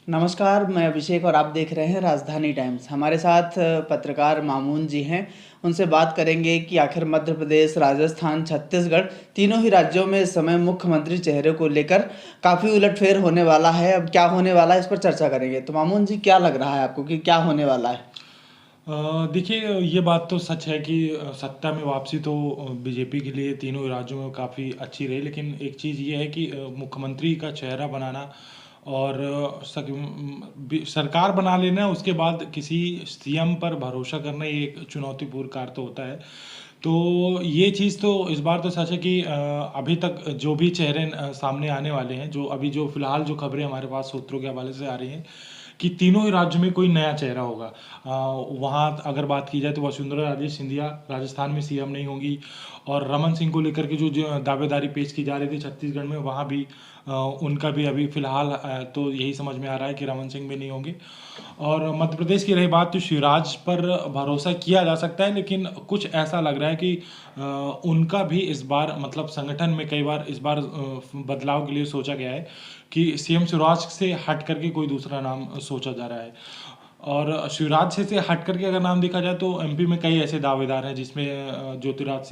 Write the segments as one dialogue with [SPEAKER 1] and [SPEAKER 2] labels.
[SPEAKER 1] नमस्कार, मैं अभिषेक और आप देख रहे हैं राजधानी टाइम्स। हमारे साथ पत्रकार मामून जी हैं। उनसे बात करेंगे कि आखिर मध्य प्रदेश, राजस्थान, छत्तीसगढ़ तीनों ही राज्यों में इस समय मुख्यमंत्री चेहरे को लेकर काफ़ी उलटफेर होने वाला है। अब क्या होने वाला है, इस पर चर्चा करेंगे। तो मामून जी, क्या लग रहा है आपको कि क्या होने वाला है?
[SPEAKER 2] देखिए, ये बात तो सच है कि सत्ता में वापसी तो बीजेपी के लिए तीनों ही राज्यों में काफ़ी अच्छी रही, लेकिन एक चीज़ ये है कि मुख्यमंत्री का चेहरा बनाना और सरकार बना लेना, उसके बाद किसी सीएम पर भरोसा करना, ये एक चुनौतीपूर्ण कार्य तो होता है। तो ये चीज़ तो इस बार तो सच है कि अभी तक जो भी चेहरे सामने आने वाले हैं, जो अभी जो फिलहाल जो खबरें हमारे पास सूत्रों के हवाले से आ रही हैं कि तीनों ही राज्यों में कोई नया चेहरा होगा। वहाँ अगर बात की जाए तो वसुंधरा राजे सिंधिया राजस्थान में सीएम नहीं होंगी, और रमन सिंह को लेकर के जो दावेदारी पेश की जा रही थी छत्तीसगढ़ में, वहाँ भी उनका भी अभी फिलहाल तो यही समझ में आ रहा है कि रमन सिंह भी नहीं होंगे। और मध्य प्रदेश की रही बात, तो शिवराज पर भरोसा किया जा सकता है, लेकिन कुछ ऐसा लग रहा है कि उनका भी इस बार मतलब संगठन में कई बार इस बार बदलाव के लिए सोचा गया है कि सीएम शिवराज से हट करके कोई दूसरा नाम सोचा जा रहा है। और शिवराज से हट करके अगर नाम देखा जाए तो एमपी में कई ऐसे दावेदार हैं, जिसमें ज्योतिराज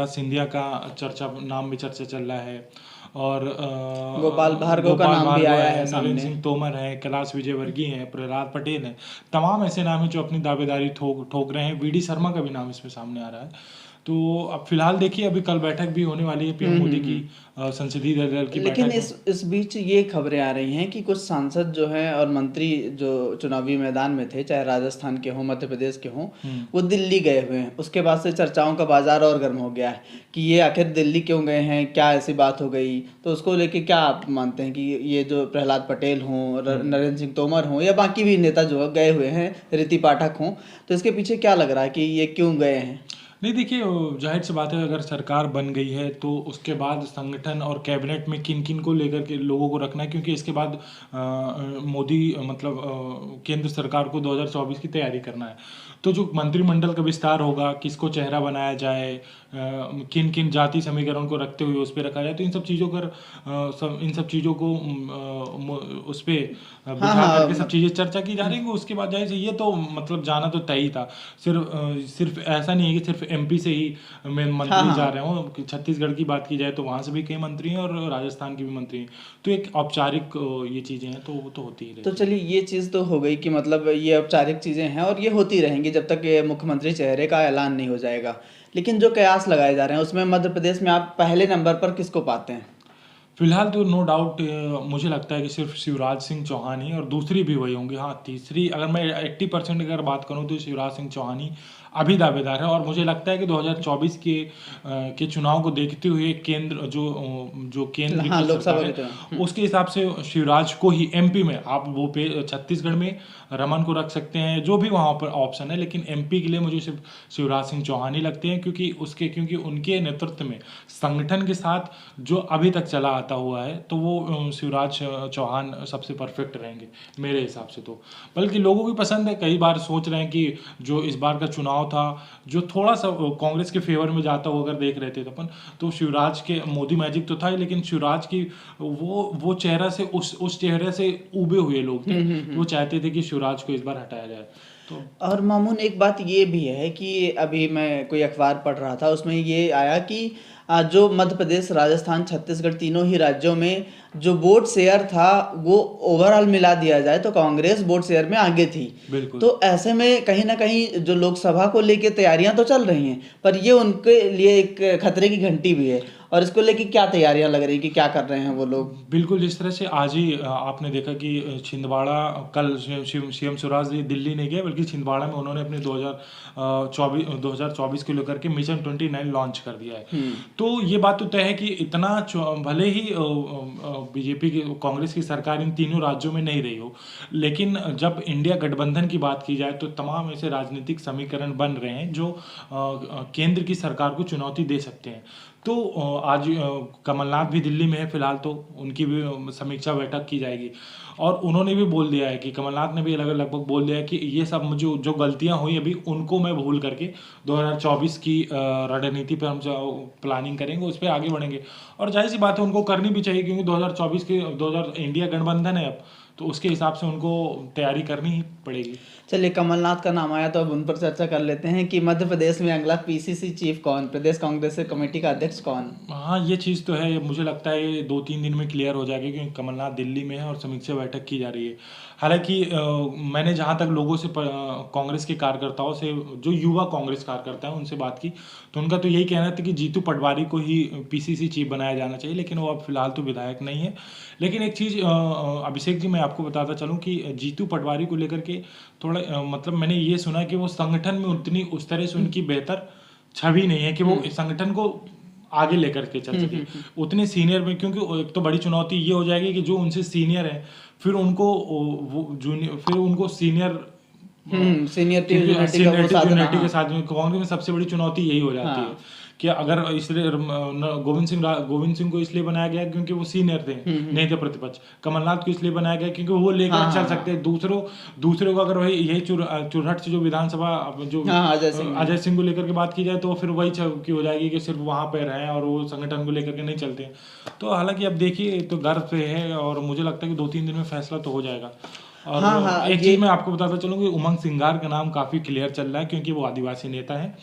[SPEAKER 2] सिंधिया का नाम भी चर्चा चल रहा है। और
[SPEAKER 1] गोपाल भार्गव का
[SPEAKER 2] गोपाल
[SPEAKER 1] नाम भी
[SPEAKER 2] भार्गव
[SPEAKER 1] आया
[SPEAKER 2] है,
[SPEAKER 1] है
[SPEAKER 2] नरेंद्र
[SPEAKER 1] सामने।
[SPEAKER 2] सिंह तोमर है, कैलाश विजयवर्गीय हैं, प्रहलाद पटेल हैं। तमाम ऐसे नाम हैं जो अपनी दावेदारी ठोक ठोक रहे हैं। वीडी शर्मा का भी नाम इसमें सामने आ रहा है। तो अब फिलहाल देखिए, अभी कल बैठक भी होने वाली है पीएम मोदी की,
[SPEAKER 1] हम्म।
[SPEAKER 2] संसदीय दल की
[SPEAKER 1] लेकिन
[SPEAKER 2] बैठक है।
[SPEAKER 1] इस बीच ये खबरें आ रही हैं कि कुछ सांसद जो हैं और मंत्री जो चुनावी मैदान में थे, चाहे राजस्थान के हों, मध्य प्रदेश के हों,
[SPEAKER 2] हम्म।
[SPEAKER 1] वो दिल्ली गए हुए हैं। उसके बाद से चर्चाओं का बाजार और गर्म हो गया है कि ये आखिर दिल्ली क्यों गए हैं, क्या ऐसी बात हो गई। तो उसको लेके क्या आप मानते हैं कि ये जो प्रहलाद पटेल हों,
[SPEAKER 2] हम्म।
[SPEAKER 1] नरेंद्र सिंह तोमर हों, या बाकी भी नेता जो गए हुए हैं, रीति पाठक हों, तो इसके पीछे क्या लग रहा है कि ये क्यों गए हैं?
[SPEAKER 2] नहीं, देखिए, जाहिर सी बात है, अगर सरकार बन गई है तो उसके बाद संगठन और कैबिनेट में किन किन को लेकर के लोगों को रखना है, क्योंकि इसके बाद मोदी मतलब केंद्र सरकार को 2024 की तैयारी करना है। तो जो मंत्रिमंडल का विस्तार होगा, किसको चेहरा बनाया जाए, किन किन जाति समीकरण को रखते हुए उस पर रखा जाए, तो इन सब चीज़ों कर इन सब चीज़ों को उस पर
[SPEAKER 1] हाँ
[SPEAKER 2] बिठा करके सब
[SPEAKER 1] हाँ।
[SPEAKER 2] चीज़ें चर्चा की जा रही है। उसके बाद जाहिर से ये तो मतलब जाना तो तय ही था। सिर्फ ऐसा नहीं है कि सिर्फ एमपी से ही मेन
[SPEAKER 1] हाँ
[SPEAKER 2] मंत्री जा
[SPEAKER 1] हाँ।
[SPEAKER 2] रहे हो। छत्तीसगढ़ की बात की जाए तो वहाँ से भी कई मंत्री हैं, और राजस्थान के भी मंत्री हैं। तो एक औपचारिक ये चीज़ें हैं, तो वो तो होती ही
[SPEAKER 1] तो
[SPEAKER 2] रहती हैं।
[SPEAKER 1] चलिए, ये चीज़ तो हो गई कि मतलब ये औपचारिक चीज़ें हैं और ये होती रहेंगी जब तक ये मुख्यमंत्री चेहरे का ऐलान नहीं हो जाएगा। लेकिन जो कयास लगाए जा रहे हैं उसमें मध्य प्रदेश में आप पहले नंबर पर किसको पाते हैं?
[SPEAKER 2] फिलहाल तो नो डाउट मुझे लगता है कि सिर्फ शिवराज सिंह चौहान ही, और दूसरी भी वही होंगी। हाँ, तीसरी अगर मैं 80% अगर बात करूँ तो शिवराज सिंह चौहान ही अभी दावेदार है। और मुझे लगता है कि 2024 के चुनाव को देखते हुए केंद्र जो केंद्र
[SPEAKER 1] हाँ,
[SPEAKER 2] की
[SPEAKER 1] लोकसभा
[SPEAKER 2] सरकार
[SPEAKER 1] के
[SPEAKER 2] है,
[SPEAKER 1] चुनाव।
[SPEAKER 2] उसके हिसाब से शिवराज को ही एमपी में आप वो पे छत्तीसगढ़ में रमन को रख सकते हैं, जो भी वहाँ पर ऑप्शन है, लेकिन एमपी के लिए मुझे सिर्फ शिवराज सिंह चौहान ही लगते हैं, क्योंकि उनके नेतृत्व में संगठन के साथ जो अभी तक चला आता हुआ है, तो वो शिवराज चौहान सबसे परफेक्ट रहेंगे मेरे हिसाब से। तो बल्कि लोगों की पसंद है, कई बार सोच रहे हैं कि जो इस बार का चुनाव था, जो थोड़ा सा कांग्रेस के फेवर में जाता हुआ अगर देख रहे थे तो अपन, तो शिवराज के मोदी मैजिक तो था ही, लेकिन शिवराज की वो चेहरा से उस चेहरे से उबे हुए लोग थे, तो वो चाहते थे कि शिवराज को इस बार हटाया जाए। तो
[SPEAKER 1] और मामून, एक बात ये भी है कि अभी मैं कोई अखबार पढ़ रहा था, उसमें ये आया कि जो मध्य प्रदेश, राजस्थान, छत्तीसगढ़ तीनों ही राज्यों में जो वोट शेयर था वो ओवरऑल मिला दिया जाए तो कांग्रेस वोट शेयर में आगे थी।
[SPEAKER 2] बिल्कुल।
[SPEAKER 1] तो ऐसे में कहीं ना कहीं जो लोकसभा को लेके तैयारियां तो चल रही हैं, पर ये उनके लिए एक खतरे की घंटी भी है। और इसको लेके क्या तैयारियां लग रही हैं कि क्या कर रहे हैं वो लोग?
[SPEAKER 2] बिल्कुल, जिस तरह से आज ही आपने देखा कि छिंदवाड़ा, कल सीएम स्वराज जी दिल्ली नहीं गए, बल्कि छिंदवाड़ा में उन्होंने अपने 2024 को लेकर के मिशन 29 लॉन्च कर दिया है। तो ये बात तो तय है कि भले ही बीजेपी की कांग्रेस की सरकार इन तीनों राज्यों में नहीं रही हो, लेकिन जब इंडिया गठबंधन की बात की जाए तो तमाम ऐसे राजनीतिक समीकरण बन रहे हैं जो केंद्र की सरकार को चुनौती दे सकते हैं। तो आज कमलनाथ भी दिल्ली में है फिलहाल, तो उनकी भी समीक्षा बैठक की जाएगी। और उन्होंने भी बोल दिया है कि कमलनाथ ने भी लगभग बोल दिया है कि ये सब जो जो गलतियां हुई अभी, उनको मैं भूल करके 2024 की रणनीति पर हम जो प्लानिंग करेंगे उस पर आगे बढ़ेंगे। और जाहिर सी बात है, उनको करनी भी चाहिए, क्योंकि 2024 के 2000 इंडिया गठबंधन है अब। तो उसके हिसाब से उनको तैयारी करनी ही पड़ेगी।
[SPEAKER 1] चलिए, कमलनाथ का नाम आया तो अब उन पर चर्चा कर लेते हैं कि मध्य प्रदेश में अगला पीसीसी चीफ कौन, प्रदेश कांग्रेस कमेटी का अध्यक्ष कौन?
[SPEAKER 2] हाँ, ये चीज़ तो है, मुझे लगता है ये 2-3 दिन में क्लियर हो जाएगी, क्योंकि कमलनाथ दिल्ली में है और समीक्षा बैठक की जा रही है। हालांकि मैंने जहाँ तक लोगों से कांग्रेस के कार्यकर्ताओं से, जो युवा कांग्रेस कार्यकर्ता हैं उनसे बात की, तो उनका तो यही कहना था कि जीतू पटवारी को ही पीसीसी चीफ बनाया जाना चाहिए, लेकिन वो अब फिलहाल तो विधायक नहीं है। लेकिन एक चीज़ अभिषेक जी, मैं आपको बताता चलूँ कि जीतू पटवारी को लेकर के थोड़ा मतलब मैंने ये सुना कि वो संगठन में उतनी उस तरह से उनकी बेहतर छवि नहीं है कि वो इस संगठन को आगे लेकर के चल सके उतने सीनियर में, क्योंकि एक तो बड़ी चुनौती ये हो जाएगी कि जो उनसे सीनियर है फिर उनको वो जूनियर, फिर उनको सीनियर
[SPEAKER 1] सीनियरिटी
[SPEAKER 2] यूनिटी के साथ में कांग्रेस में सबसे बड़ी चुनौती यही हो जाती है कि अगर इसलिए गोविंद सिंह को इसलिए बनाया गया क्योंकि वो सीनियर थे, नहीं थे प्रतिपक्ष। कमलनाथ को इसलिए बनाया गया क्योंकि वो लेकर चल सकते हैं दूसरों को। अगर वही यही चुरहट से जो विधानसभा जो अजय सिंह को लेकर के बात की जाए तो फिर वही की हो जाएगी कि सिर्फ वहां पे रहे और वो संगठन को लेकर के नहीं चलते। तो हालांकि अब देखिए, तो गर्व पे है और मुझे लगता है कि 2-3 दिन में फैसला तो हो जाएगा। और एक चीज मैं आपको बताता चलूँ कि उमंग सिंघार का नाम काफी क्लियर चल रहा है, क्योंकि वो आदिवासी नेता है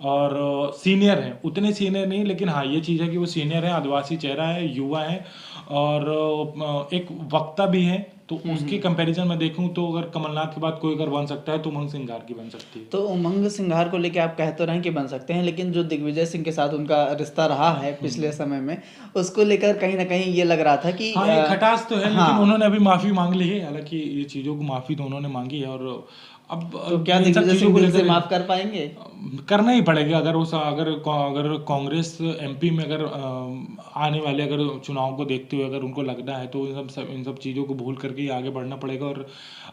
[SPEAKER 2] और सीनियर है, उतने सीनियर नहीं, लेकिन हाँ ये चीज है कि वो सीनियर है, आदिवासी चेहरा है, युवा है और एक वक्ता भी है। तो उसके कंपैरिजन में देखूं तो अगर कमलनाथ के बाद कोई अगर बन सकता है तो उमंग सिंघार की बन सकती है।
[SPEAKER 1] तो उमंग सिंघार को लेके आप कह तो रहे हैं कि बन सकते हैं, लेकिन जो दिग्विजय सिंह के साथ उनका रिश्ता रहा है पिछले समय में, उसको लेकर कहीं ना कहीं ये लग रहा था कि
[SPEAKER 2] हाँ, ये खटास तो है। लेकिन उन्होंने अभी माफी मांग ली है, हालांकि ये चीजों को माफी तो उन्होंने मांगी है और अब
[SPEAKER 1] तो क्या दिग्विजय सिंह दिल से माफ कर पाएंगे?
[SPEAKER 2] करना ही पड़ेगा। अगर कांग्रेस एमपी में अगर आने वाले अगर चुनाव को देखते हुए अगर उनको लगना है तो इन सब चीज़ों को भूल करके ही आगे बढ़ना पड़ेगा। और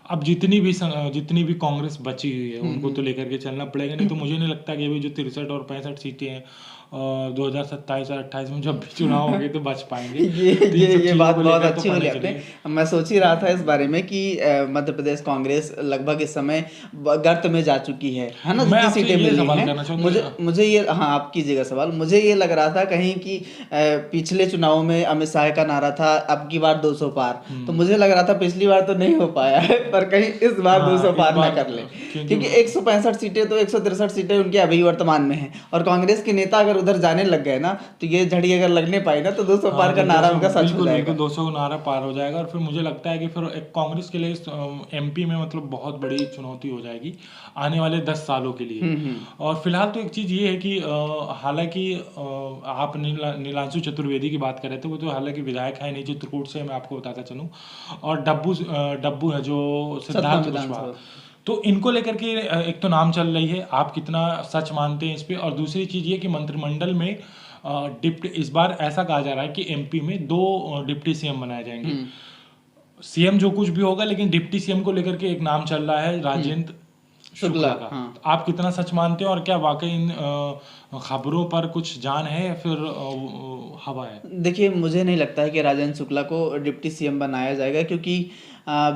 [SPEAKER 2] अब जितनी भी कांग्रेस बची हुई है उनको तो लेकर के चलना पड़ेगा। नहीं तो मुझे नहीं लगता कि अभी जो 63 और 65 सीटें हैं 2027 और 28 में जब भी चुनाव होंगे तो बच पाएंगे।
[SPEAKER 1] ये बात बहुत अच्छी बोली आपने। मैं सोच ही रहा था इस बारे में कि मध्य प्रदेश कांग्रेस लगभग इस समय गर्त में जा चुकी है ना, जितनी सीटें मिली हैं। मुझे ये, हाँ आप कीजिएगा सवाल। मुझे ये लग रहा था कहीं कि पिछले चुनाव में अमित शाह का नारा था अब की बार 200 पार, तो मुझे लग रहा था पिछली बार तो नहीं हो पाया है, पर कहीं इस बार 200 पार ना कर ले, क्योंकि 165 सीटें तो 163 सीटें उनकी अभी वर्तमान में हैं और कांग्रेस के नेता अगर उधर जाने लग गए ना तो ये झड़ी अगर लगने पाई ना तो 200 पार का नारा उनका सच हो जाएगा।
[SPEAKER 2] 200 का नारा पार हो जाएगा और फिर मुझे लगता है कि फिर एक कांग्रेस के लिए एमपी में मतलब बहुत बड़ी चुनौती हो जाएगी आने वाले 10 सालों के लिए। और फिलहाल तो एक चीज ये है कि हालांकि आप नीलांशु चतुर्वेदी की बात कर रहे थे, वो तो हालांकि विधायक है नहीं, चित्रकूट से, मैं आपको बताता चलूं। और डब्बू है जो सिद्धार्थ कुशवाहा, तो इनको लेकर के एक तो नाम चल रही है, आप कितना सच मानते हैं इस पे। और दूसरी चीज ये कि मंत्रिमंडल में डिप्टी, इस बार ऐसा कहा जा रहा है कि एमपी में 2 डिप्टी सीएम बनाए जाएंगे। सीएम जो कुछ भी होगा, लेकिन डिप्टी सीएम को लेकर के एक नाम चल रहा है राजेंद्र शुक्ला का। हाँ। आप कितना सच मानते हो और क्या वाकई इन खबरों पर कुछ जान है या फिर हवा है?
[SPEAKER 1] देखिए, मुझे नहीं लगता है कि राजेंद्र शुक्ला को डिप्टी सीएम बनाया जाएगा, क्योंकि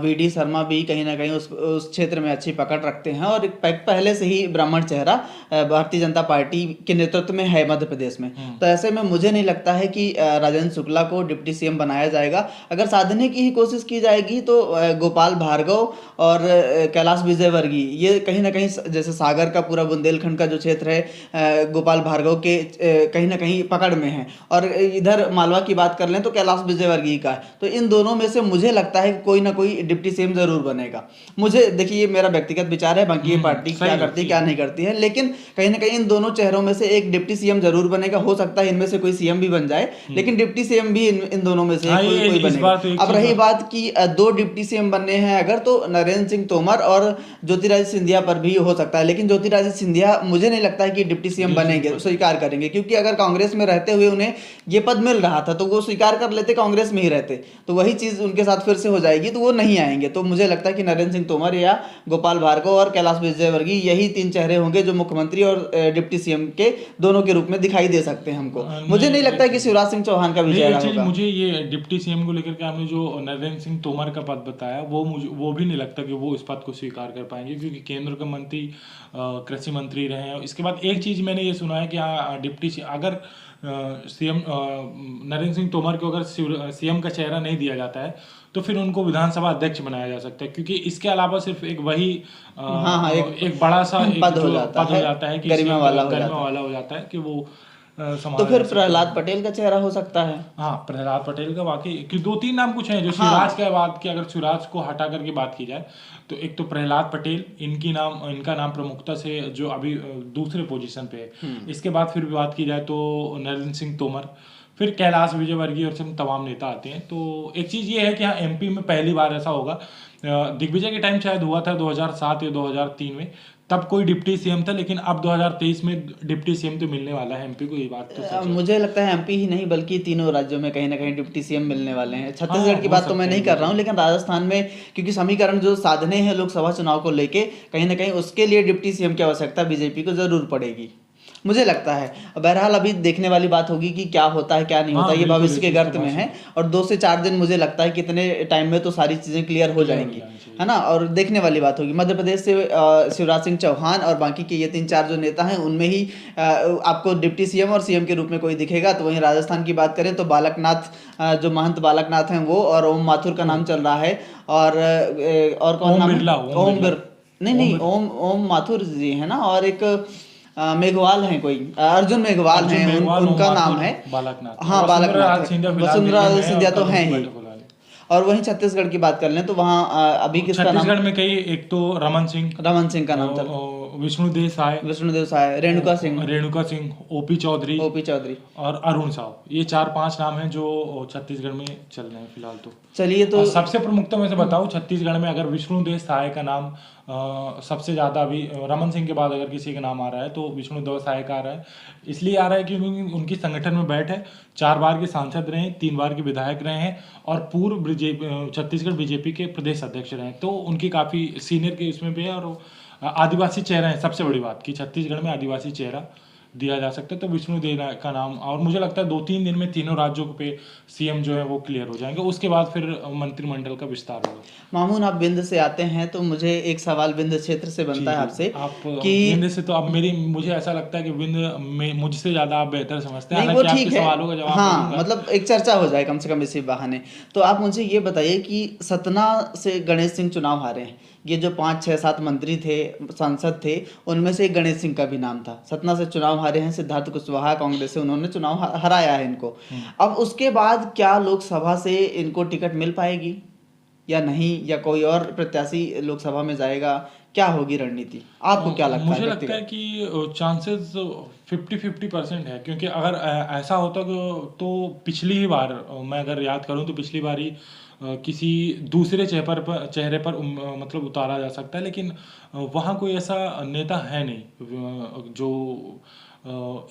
[SPEAKER 1] वीडी शर्मा भी कहीं ना कहीं उस क्षेत्र में अच्छी पकड़ रखते हैं और पहले से ही ब्राह्मण चेहरा भारतीय जनता पार्टी के नेतृत्व में है मध्य प्रदेश में। तो ऐसे में मुझे नहीं लगता है कि राजेंद्र शुक्ला को डिप्टी सीएम बनाया जाएगा। अगर साधने की ही कोशिश की जाएगी तो गोपाल भार्गव और कैलाश विजयवर्गीय, ये कहीं ना कहीं जैसे सागर का पूरा बुंदेलखंड का जो क्षेत्र है गोपाल भार्गव के कहीं ना कहीं पकड़ में है, और इधर मालवा की बात कर लें तो कैलाश विजयवर्गीय का है। तो इन दोनों में से मुझे लगता है कोई ना कोई डिप्टी सीएम जरूर बनेगा। मुझे देखिए, ये मेरा व्यक्तिगत विचार है, बाकी ये पार्टी क्या करती है क्या नहीं करती है, लेकिन कहीं ना कहीं इन दोनों चेहरों में से एक डिप्टी सीएम जरूर बनेगा। हो सकता है इनमें से कोई सीएम भी बन जाए, लेकिन डिप्टी सीएम भी इन दोनों में से कोई बनेगा। अब रही बात कि 2 डिप्टी सीएम बनने हैं अगर, तो नरेंद्र सिंह तोमर और ज्योतिरादित्य सिंधिया पर भी हो सकता है, लेकिन ज्योतिरादित्य सिंधिया मुझे नहीं लगता है कि डिप्टी सीएम बनेंगे, स्वीकार करेंगे, क्योंकि अगर कांग्रेस में रहते हुए उन्हें ये पद मिल रहा था तो वो स्वीकार कर लेते, कांग्रेस में ही रहते, तो वही चीज उनके साथ फिर से हो जाएगी, तो वो नहीं आएंगे। तो मुझे लगता है कि नरेंद्र सिंह तोमर या गोपाल भार्गव और कैलाश विजयवर्गीय, यही 3 चेहरे होंगे जो मुख्यमंत्री और डिप्टी सीएम के दोनों के रूप में दिखाई दे सकते हैं हमको। मुझे नहीं लगता है कि शिवराज सिंह चौहान का भी चेहरा होगा।
[SPEAKER 2] मुझे ये डिप्टी सीएम को लेकर के आपने जो नरेंद्र सिंह तोमर का पद बताया, वो भी नहीं लगता कि वो इस पद को स्वीकार कर पाएंगे, क्योंकि केंद्र के मंत्री कृषि मंत्री रहे हैं। इसके बाद एक चीज मैंने ये सुना है कि हाँ, डिप्टी अगर सीएम नरेंद्र सिंह तोमर को अगर सीएम का चेहरा नहीं दिया जाता है तो फिर उनको विधानसभा अध्यक्ष बनाया जा सकता है, क्योंकि इसके अलावा सिर्फ एक वही
[SPEAKER 1] हाँ हाँ,
[SPEAKER 2] एक बड़ा सा एक
[SPEAKER 1] पद हो
[SPEAKER 2] जो
[SPEAKER 1] जाता
[SPEAKER 2] पद हो
[SPEAKER 1] है,
[SPEAKER 2] जाता है कि
[SPEAKER 1] गरिमा
[SPEAKER 2] CM
[SPEAKER 1] वाला हो
[SPEAKER 2] गरिमा
[SPEAKER 1] जाता है।
[SPEAKER 2] वाला हो जाता है कि वो
[SPEAKER 1] तो
[SPEAKER 2] संभाला
[SPEAKER 1] फिर
[SPEAKER 2] जा सकता
[SPEAKER 1] प्रहलाद
[SPEAKER 2] है।
[SPEAKER 1] पटेल का चेहरा हो सकता है।
[SPEAKER 2] हाँ, प्रहलाद पटेल का वाकई कि 2-3 नाम कुछ हैं जो
[SPEAKER 1] हाँ।
[SPEAKER 2] शिवराज के बाद की, अगर शिवराज को हटा करके बात की जाए तो एक तो प्रहलाद पटेल, इनका नाम प्रमुखता से जो अभी दूसरे पोजीशन पे है। इसके बाद फिर भी बात की जाए तो नरेंद्र सिंह तोमर, फिर कैलाश विजयवर्गीय और सब तमाम नेता आते हैं। तो एक चीज़ ये है कि हाँ, एमपी में पहली बार ऐसा होगा, दिग्विजय के टाइम शायद हुआ था 2007 या 2003 में, तब कोई डिप्टी सीएम था, लेकिन अब 2023 में डिप्टी सीएम तो मिलने वाला है एमपी को, ये बात तो सच है।
[SPEAKER 1] मुझे लगता है एमपी ही नहीं बल्कि तीनों राज्यों में कहीं ना कहीं डिप्टी सीएम मिलने वाले हैं।
[SPEAKER 2] हाँ,
[SPEAKER 1] छत्तीसगढ़ की
[SPEAKER 2] हो
[SPEAKER 1] बात तो मैं
[SPEAKER 2] सकता है
[SPEAKER 1] नहीं कर रहा हूँ, लेकिन राजस्थान में क्योंकि समीकरण जो साधने हैं लोकसभा चुनाव को लेके, कहीं ना कहीं उसके लिए डिप्टी सीएम की आवश्यकता बीजेपी को जरूर पड़ेगी, मुझे लगता है। बहरहाल अभी देखने वाली बात होगी कि क्या होता है क्या नहीं होता,
[SPEAKER 2] हाँ
[SPEAKER 1] ये
[SPEAKER 2] बिल्कुल,
[SPEAKER 1] भविष्य
[SPEAKER 2] इस
[SPEAKER 1] के
[SPEAKER 2] चीज़ तो
[SPEAKER 1] गर्त में
[SPEAKER 2] बात
[SPEAKER 1] है।
[SPEAKER 2] सही
[SPEAKER 1] और 2 से 4 दिन मुझे लगता है कितने टाइम में तो सारी चीज़ें क्लियर हो
[SPEAKER 2] क्लियर हो
[SPEAKER 1] जाएंगी,
[SPEAKER 2] जानी चाहिए।
[SPEAKER 1] है ना। और देखने वाली बात होगी। मध्य प्रदेश से शिवराज सिंह चौहान और बाकी के ये 3-4 जो नेता हैं उनमें ही आपको डिप्टी सीएम और सीएम के रूप में कोई दिखेगा। तो वहीं राजस्थान की बात करें तो बालकनाथ, जो महंत बालकनाथ हैं वो, और ओम माथुर का नाम चल रहा है। और कौन
[SPEAKER 2] ओम
[SPEAKER 1] नाम है?
[SPEAKER 2] बिरला,
[SPEAKER 1] ओम बिर नहीं
[SPEAKER 2] ओम
[SPEAKER 1] नहीं,
[SPEAKER 2] बिरला,
[SPEAKER 1] ओम माथुर जी है ना, और एक मेघवाल हैं कोई, अर्जुन मेघवाल
[SPEAKER 2] अर्जुन
[SPEAKER 1] हैं,
[SPEAKER 2] मेघवाल, ओम
[SPEAKER 1] उनका नाम
[SPEAKER 2] माथुर,
[SPEAKER 1] है।
[SPEAKER 2] बालकनाथ,
[SPEAKER 1] हाँ,
[SPEAKER 2] वसुंधरा
[SPEAKER 1] बालकनाथ
[SPEAKER 2] राज
[SPEAKER 1] है।
[SPEAKER 2] सिंधिया फिलहाल दिल्ली
[SPEAKER 1] वसुंधरा
[SPEAKER 2] में है
[SPEAKER 1] सिंधिया
[SPEAKER 2] और
[SPEAKER 1] तो
[SPEAKER 2] कल
[SPEAKER 1] हैं
[SPEAKER 2] उनकी
[SPEAKER 1] ही।
[SPEAKER 2] बैठक बुला ली।
[SPEAKER 1] और वहीं छत्तीसगढ़ की बात कर लें तो वहाँ अभी किसका नाम?
[SPEAKER 2] छत्तीसगढ़ में कई, एक तो रमन सिंह,
[SPEAKER 1] रमन सिंह का नाम चल,
[SPEAKER 2] विष्णुदेव साय,
[SPEAKER 1] विष्णुदेव साय,
[SPEAKER 2] रेणुका सिंह, ओपी चौधरी
[SPEAKER 1] ओपी चौधरी।
[SPEAKER 2] और अरुण साव, ये 4-5 नाम हैं जो छत्तीसगढ़ में चल रहे हैं फिलहाल तो।
[SPEAKER 1] चलिए तो
[SPEAKER 2] सबसे प्रमुखता में से बताऊं, छत्तीसगढ़ में अगर विष्णुदेव साय का नाम सबसे ज़्यादा अभी रमन सिंह के बाद अगर किसी का नाम आ रहा है तो विष्णुदेव साय का आ रहा है। इसलिए आ रहा है कि उनकी संगठन में बैठ है, 4 बार के सांसद रहे हैं, 3 बार के विधायक रहे हैं और पूर्व छत्तीसगढ़ बीजेपी के प्रदेश अध्यक्ष रहे हैं। तो उनकी काफ़ी सीनियर के इसमें भी है और आदिवासी चेहरा है। सबसे बड़ी बात कि छत्तीसगढ़ में आदिवासी चेहरा दिया जा सकता है, तो विष्णुदेव का नाम, और मुझे लगता है 2-3 दिन में तीनों राज्यों पे सीएम जो है वो क्लियर हो जाएंगे। उसके बाद फिर मंत्रिमंडल का विस्तार होगा।
[SPEAKER 1] मामून, आप विंध्य से आते हैं तो मुझे एक सवाल विंध्य क्षेत्र से बनता है आपसे
[SPEAKER 2] आप
[SPEAKER 1] कि
[SPEAKER 2] विंध्य से तो अब मुझे ऐसा लगता है कि विंध्य में मुझसे ज़्यादा आप बेहतर समझते हैं,
[SPEAKER 1] नहीं, वो
[SPEAKER 2] हालांकि
[SPEAKER 1] ठीक
[SPEAKER 2] आपके
[SPEAKER 1] है।
[SPEAKER 2] सवालों का जवाब मैं
[SPEAKER 1] हाँ,
[SPEAKER 2] दूंगा।
[SPEAKER 1] मतलब एक चर्चा हो जाए कम से कम इसी बहाने। तो आप मुझे ये बताइए कि सतना से गणेश सिंह चुनाव हारे हैं। ये जो 5-6-7 मंत्री थे, सांसद थे, उनमें से एक गणेश सिंह का भी नाम था। सतना से चुनाव हारे हैं, सिद्धार्थ कुशवाहा कांग्रेस से उन्होंने चुनाव हराया है इनको। अब उसके बाद क्या लोकसभा से इनको टिकट मिल पाएगी या नहीं, या कोई और प्रत्याशी लोकसभा में जाएगा? क्या होगी रणनीति, आपको क्या लगता है?
[SPEAKER 2] मुझे लगता है कि चांसेस 50-50% है, क्योंकि अगर ऐसा होता तो पिछली ही बार मैं अगर याद करूं तो पिछली बार ही किसी दूसरे चेहरे पर मतलब उतारा जा सकता है, लेकिन वहाँ कोई ऐसा नेता है नहीं जो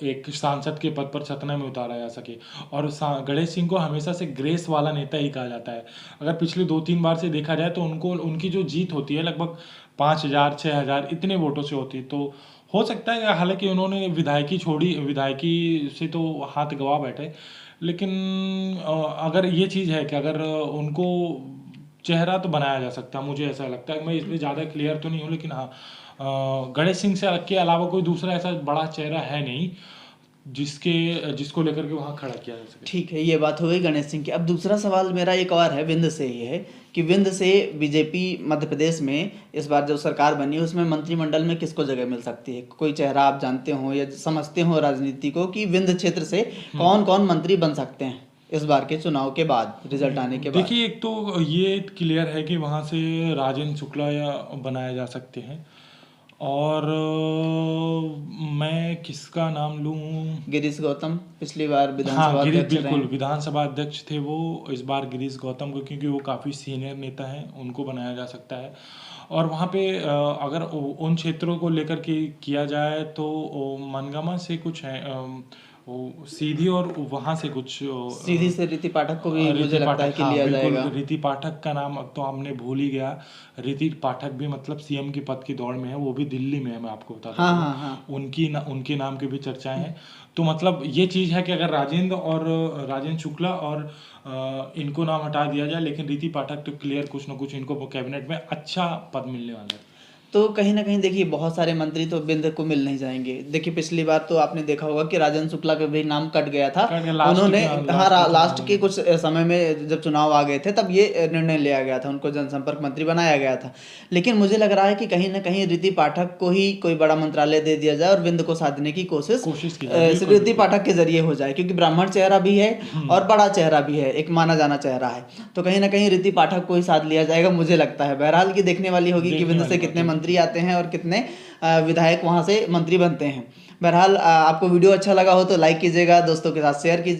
[SPEAKER 2] एक सांसद के पद पर सतना में उतारा जा सके। और गणेश सिंह को हमेशा से ग्रेस वाला नेता ही कहा जाता है। अगर पिछले 2-3 बार से देखा जाए तो उनकी जो जीत होती है लगभग 5,000-6,000 इतने वोटों से होती है। तो हो सकता है, हालांकि उन्होंने विधायकी छोड़ी, विधायकी से तो हाथ गंवा बैठे, लेकिन अगर ये चीज़ है कि अगर उनको चेहरा तो बनाया जा सकता है, मुझे ऐसा लगता है। मैं इसमें ज़्यादा क्लियर तो नहीं हूँ, लेकिन हाँ, गणेश सिंह से के अलावा कोई दूसरा ऐसा बड़ा चेहरा है नहीं जिसको लेकर के वहाँ खड़ा किया जा सके।
[SPEAKER 1] ठीक है, ये बात हो गई गणेश सिंह की। अब दूसरा सवाल मेरा एक और है, विंध्य से ही है कि विंध्य से बीजेपी मध्य प्रदेश में इस बार जो सरकार बनी है उसमें मंत्रिमंडल में किसको जगह मिल सकती है? कोई चेहरा आप जानते हो या समझते हो राजनीति को कि विंध्य क्षेत्र से कौन कौन मंत्री बन सकते हैं इस बार के चुनाव के बाद, रिजल्ट आने के बाद?
[SPEAKER 2] देखिए, एक तो ये क्लियर है कि वहाँ से राजेंद्र शुक्ला या बनाए जा सकते हैं, और मैं किसका नाम लूँ?
[SPEAKER 1] गिरीश गौतम पिछली बार
[SPEAKER 2] हाँ,
[SPEAKER 1] विधानसभा
[SPEAKER 2] गिरीश
[SPEAKER 1] अध्यक्ष रहे
[SPEAKER 2] बिल्कुल
[SPEAKER 1] हैं।
[SPEAKER 2] विधानसभा अध्यक्ष थे वो। इस बार गिरीश गौतम को, क्योंकि वो काफ़ी सीनियर नेता हैं, उनको बनाया जा सकता है। और वहाँ पे अगर उन क्षेत्रों को लेकर के किया जाए तो मनगामा से कुछ है, सीधी, और वहाँ से कुछ
[SPEAKER 1] सीधी से रीति पाठक को भी मुझे
[SPEAKER 2] रीति
[SPEAKER 1] लगता है
[SPEAKER 2] पाठक,
[SPEAKER 1] कि
[SPEAKER 2] हाँ
[SPEAKER 1] लिया
[SPEAKER 2] बिल्कुल,
[SPEAKER 1] जाएगा।
[SPEAKER 2] रीति पाठक का नाम अब तो हमने भूल ही गया। रीति पाठक भी मतलब सीएम की पद की दौड़ में है, वो भी दिल्ली में है, मैं आपको बताता
[SPEAKER 1] हाँ
[SPEAKER 2] हूँ।
[SPEAKER 1] हाँ हाँ।
[SPEAKER 2] उनके नाम की भी चर्चाएं हैं। तो मतलब ये चीज़ है कि अगर राजेंद्र शुक्ला और इनको नाम हटा दिया जाए, लेकिन रीति पाठक तो क्लियर कुछ ना कुछ इनको कैबिनेट में अच्छा पद मिलने वाला है।
[SPEAKER 1] तो कहीं ना कहीं देखिए बहुत सारे मंत्री तो बिंद को मिल नहीं जाएंगे। देखिए पिछली बार तो आपने देखा होगा कि राजन शुक्ला का भी नाम कट गया था। उन्होंने लास्ट के कुछ समय में जब चुनाव आ गए थे तब ये निर्णय लिया गया था, उनको जनसंपर्क मंत्री बनाया गया था। लेकिन मुझे लग रहा है कि कहीं ना कहीं ऋति पाठक को ही कोई बड़ा मंत्रालय दे दिया जाए और बिंद को साधने की कोशिश
[SPEAKER 2] की जाए,
[SPEAKER 1] ऋति पाठक के जरिए हो जाए, क्योंकि ब्राह्मण चेहरा भी है और बड़ा चेहरा भी है, एक माना जाना चेहरा है। तो कहीं ना कहीं ऋति पाठक को ही साध लिया जाएगा मुझे लगता है। बहरहाल की देखने वाली होगी कि बिंद से कितने मंत्री आते हैं और कितने विधायक वहां से मंत्री बनते हैं। बहरहाल आपको वीडियो अच्छा लगा हो तो लाइक कीजिएगा, दोस्तों के साथ शेयर कीजिए।